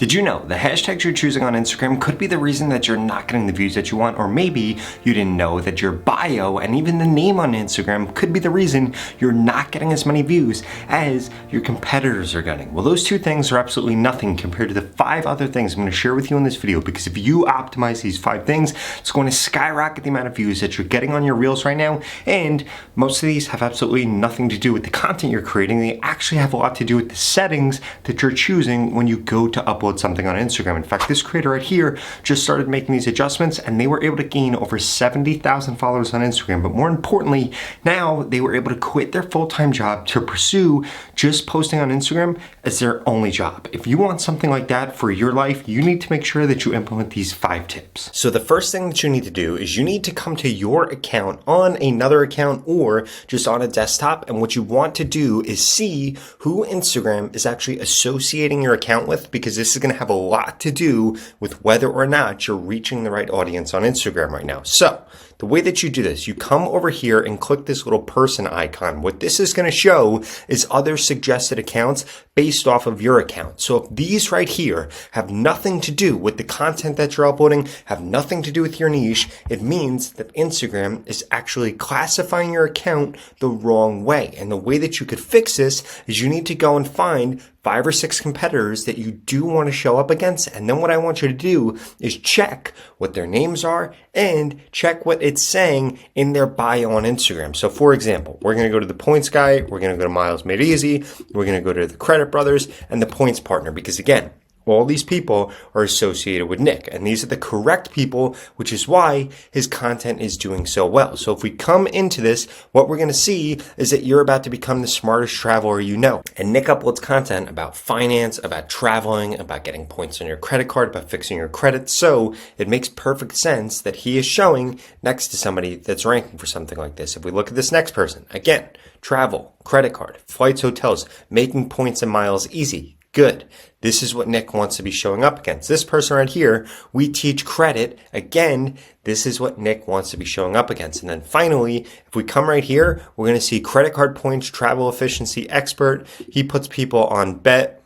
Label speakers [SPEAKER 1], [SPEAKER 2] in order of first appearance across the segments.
[SPEAKER 1] Did you know the hashtags you're choosing on Instagram could be the reason that you're not getting the views that you want? Or maybe you didn't know that your bio and even the name on Instagram could be the reason you're not getting as many views as your competitors are getting. Well, those two things are absolutely nothing compared to the 5 other things I'm going to share with you in this video, because if you optimize these 5 things, it's going to skyrocket the amount of views that you're getting on your Reels right now. And most of these have absolutely nothing to do with the content you're creating. They actually have a lot to do with the settings that you're choosing when you go to upload something on Instagram. In fact, this creator right here just started making these adjustments and they were able to gain over 70,000 followers on Instagram. But more importantly, now they were able to quit their full-time job to pursue just posting on Instagram as their only job. If you want something like that for your life, you need to make sure that you implement these 5 tips. So the first thing that you need to do is you need to come to your account on another account or just on a desktop. And what you want to do is see who Instagram is actually associating your account with, because this is going to have a lot to do with whether or not you're reaching the right audience on Instagram right now. So the way that you do this, you come over here and click this little person icon. What this is going to show is other suggested accounts based off of your account. So if these right here have nothing to do with the content that you're uploading, have nothing to do with your niche, it means that Instagram is actually classifying your account the wrong way. And the way that you could fix this is you need to go and find 5 or 6 competitors that you do want to show up against. And then what I want you to do is check what their names are and check what it's saying in their bio on Instagram. So for example, we're going to go to the Points Guy, we're going to go to Miles Made Easy, we're going to go to the Credit Brothers and the Points Partner, because again, all these people are associated with Nick, and these are the correct people, which is why his content is doing so well. So if we come into this, what we're going to see is that you're about to become the smartest traveler you know. And Nick uploads content about finance, about traveling, about getting points on your credit card, about fixing your credit. So it makes perfect sense that he is showing next to somebody that's ranking for something like this. If we look at this next person, again, travel, credit card, flights, hotels, making points and miles easy. Good. This is what Nick wants to be showing up against. This person right here, we teach credit. Again, this is what Nick wants to be showing up against. And then finally, if we come right here, we're going to see credit card points, travel efficiency expert. He puts people on beds,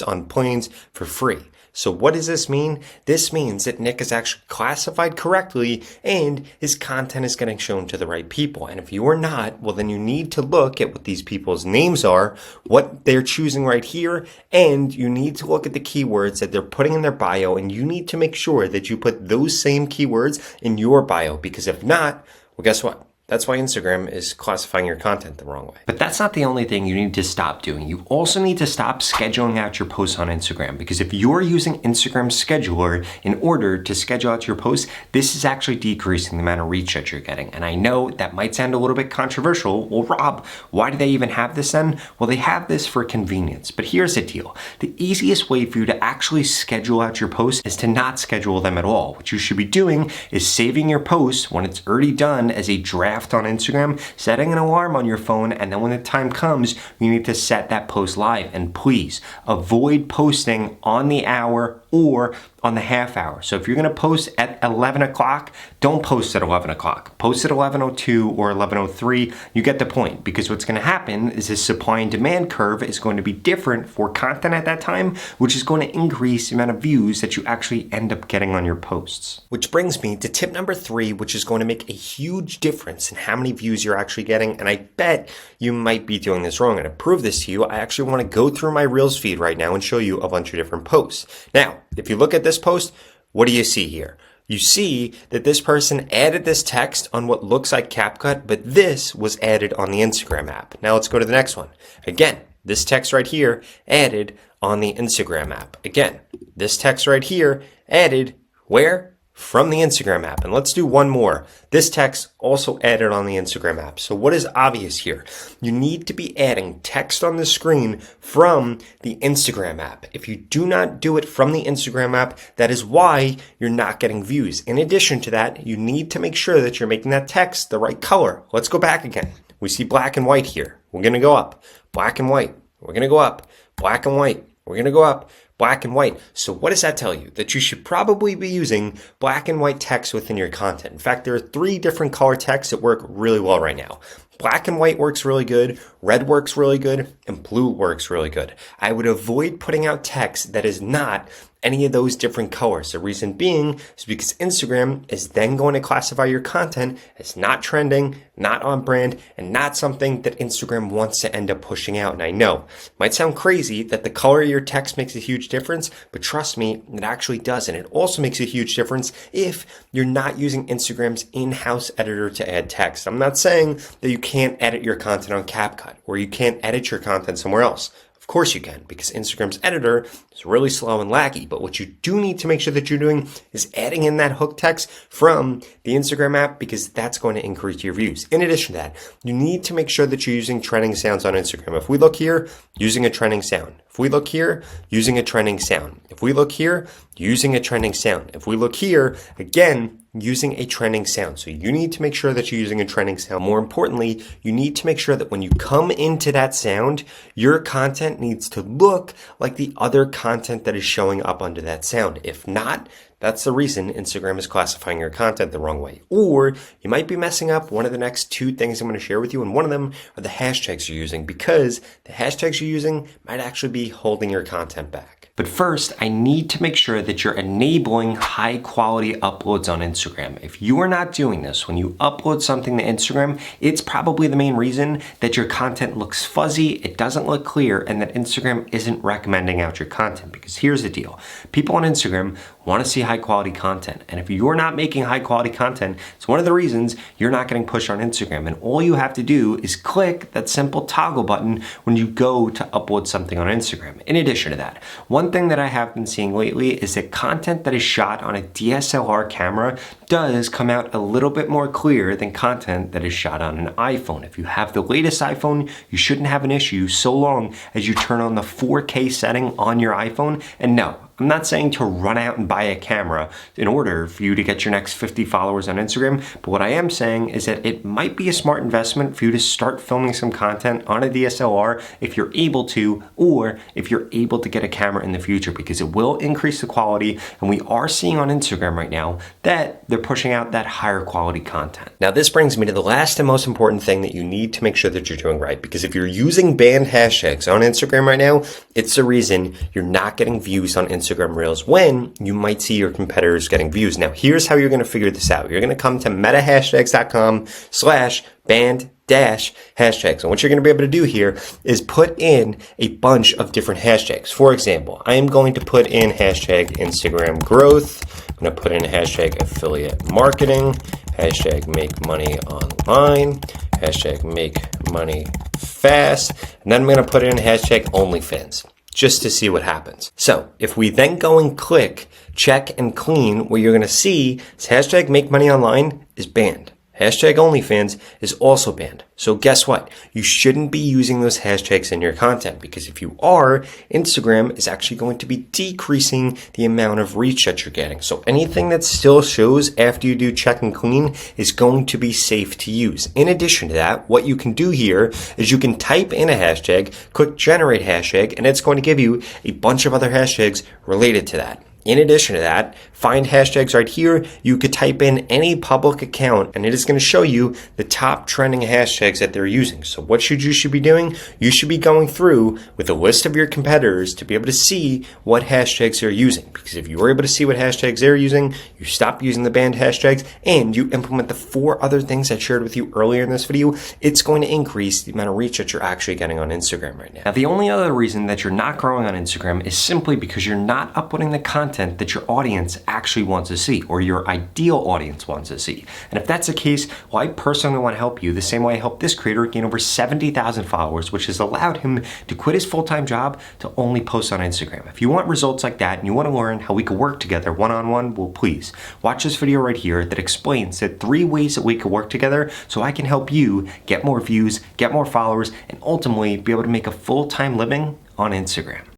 [SPEAKER 1] on planes for free. So what does this mean? This means that Nick is actually classified correctly and his content is getting shown to the right people. And if you are not, well, then you need to look at what these people's names are, what they're choosing right here, and you need to look at the keywords that they're putting in their bio, and you need to make sure that you put those same keywords in your bio, because if not, well, guess what? That's why Instagram is classifying your content the wrong way. But that's not the only thing you need to stop doing. You also need to stop scheduling out your posts on Instagram, because if you're using Instagram Scheduler in order to schedule out your posts, this is actually decreasing the amount of reach that you're getting. And I know that might sound a little bit controversial. Well, Rob, why do they even have this then? Well, they have this for convenience. But here's the deal. The easiest way for you to actually schedule out your posts is to not schedule them at all. What you should be doing is saving your post when it's already done as a draft on Instagram, setting an alarm on your phone, and then when the time comes, you need to set that post live. And please avoid posting on the hour or on the half hour. So if you're going to post at 11 o'clock, don't post at 11 o'clock. Post at 11:02 or 11:03. You get the point, because what's going to happen is this supply and demand curve is going to be different for content at that time, which is going to increase the amount of views that you actually end up getting on your posts. Which brings me to tip number 3, which is going to make a huge difference in how many views you're actually getting. And I bet you might be doing this wrong. And to prove this to you, I actually want to go through my Reels feed right now and show you a bunch of different posts. Now, if you look at this post, what do you see here? You see that this person added this text on what looks like CapCut, but this was added on the Instagram app. Now let's go to the next one. Again, this text right here added on the Instagram app. Again, this text right here added where? From the Instagram app. And let's do one more. This text also added on the Instagram app. So what is obvious here? You need to be adding text on the screen from the Instagram app. If you do not do it from the Instagram app, that is why you're not getting views. In addition to that, you need to make sure that you're making that text the right color. Let's go back again. We see black and white here. We're going to go up. Black and white. We're going to go up. Black and white. We're going to go up. Black and white. So what does that tell you? That you should probably be using black and white text within your content. In fact, there are 3 different color texts that work really well right now. Black and white works really good, red works really good, and blue works really good. I would avoid putting out text that is not any of those different colors. The reason being is because Instagram is then going to classify your content as not trending, not on brand, and not something that Instagram wants to end up pushing out. And I know it might sound crazy that the color of your text makes a huge difference, but trust me, it actually does. And it also makes a huge difference if you're not using Instagram's in-house editor to add text. I'm not saying that you can't edit your content on CapCut or you can't edit your content somewhere else. Of course you can, because Instagram's editor is really slow and laggy. But what you do need to make sure that you're doing is adding in that hook text from the Instagram app, because that's going to increase your views. In addition to that, you need to make sure that you're using trending sounds on Instagram. If we look here, using a trending sound. If we look here, using a trending sound. If we look here, using a trending sound. If we look here, again, using a trending sound. So you need to make sure that you're using a trending sound. More importantly, you need to make sure that when you come into that sound, your content needs to look like the other content that is showing up under that sound. If not, that's the reason Instagram is classifying your content the wrong way. Or you might be messing up one of the next two things I'm going to share with you, and one of them are the hashtags you're using, because the hashtags you're using might actually be holding your content back. But first, I need to make sure that you're enabling high quality uploads on Instagram. If you are not doing this, when you upload something to Instagram, it's probably the main reason that your content looks fuzzy, it doesn't look clear, and that Instagram isn't recommending out your content. Because here's the deal. People on Instagram want to see high quality content. And if you're not making high quality content, it's one of the reasons you're not getting pushed on Instagram. And all you have to do is click that simple toggle button when you go to upload something on Instagram. In addition to that, one thing that I have been seeing lately is that content that is shot on a DSLR camera does come out a little bit more clear than content that is shot on an iPhone. If you have the latest iPhone, you shouldn't have an issue so long as you turn on the 4K setting on your iPhone. And no, I'm not saying to run out and buy a camera in order for you to get your next 50 followers on Instagram, but what I am saying is that it might be a smart investment for you to start filming some content on a DSLR if you're able to, or if you're able to get a camera in the future, because it will increase the quality. And we are seeing on Instagram right now that they're pushing out that higher quality content. Now, this brings me to the last and most important thing that you need to make sure that you're doing right, because if you're using banned hashtags on Instagram right now, it's the reason you're not getting views on Instagram Reels when you might see your competitors getting views. Now, here's how you're going to figure this out. You're going to come to metahashtags.com/banned-hashtags. And what you're going to be able to do here is put in a bunch of different hashtags. For example, I am going to put in hashtag Instagram growth. I'm going to put in hashtag affiliate marketing, hashtag make money online, hashtag make money fast, and then I'm going to put in hashtag OnlyFans, just to see what happens. So if we then go and click check and clean, what you're going to see is hashtag make money online is banned. Hashtag OnlyFans is also banned. So guess what? You shouldn't be using those hashtags in your content, because if you are, Instagram is actually going to be decreasing the amount of reach that you're getting. So anything that still shows after you do check and clean is going to be safe to use. In addition to that, what you can do here is you can type in a hashtag, click generate hashtag, and it's going to give you a bunch of other hashtags related to that. In addition to that, find hashtags right here. You could type in any public account and it is going to show you the top trending hashtags that they're using. So what you should be doing? You should be going through with a list of your competitors to be able to see what hashtags they're using. Because if you were able to see what hashtags they're using, you stop using the banned hashtags and you implement the 4 other things I shared with you earlier in this video, it's going to increase the amount of reach that you're actually getting on Instagram right now. Now, the only other reason that you're not growing on Instagram is simply because you're not uploading the content that your audience actually wants to see, or your ideal audience wants to see. And if that's the case, well, I personally want to help you the same way I helped this creator gain over 70,000 followers, which has allowed him to quit his full-time job to only post on Instagram. If you want results like that and you want to learn how we could work together one-on-one, well, please watch this video right here that explains the 3 ways that we could work together so I can help you get more views, get more followers, and ultimately be able to make a full-time living on Instagram.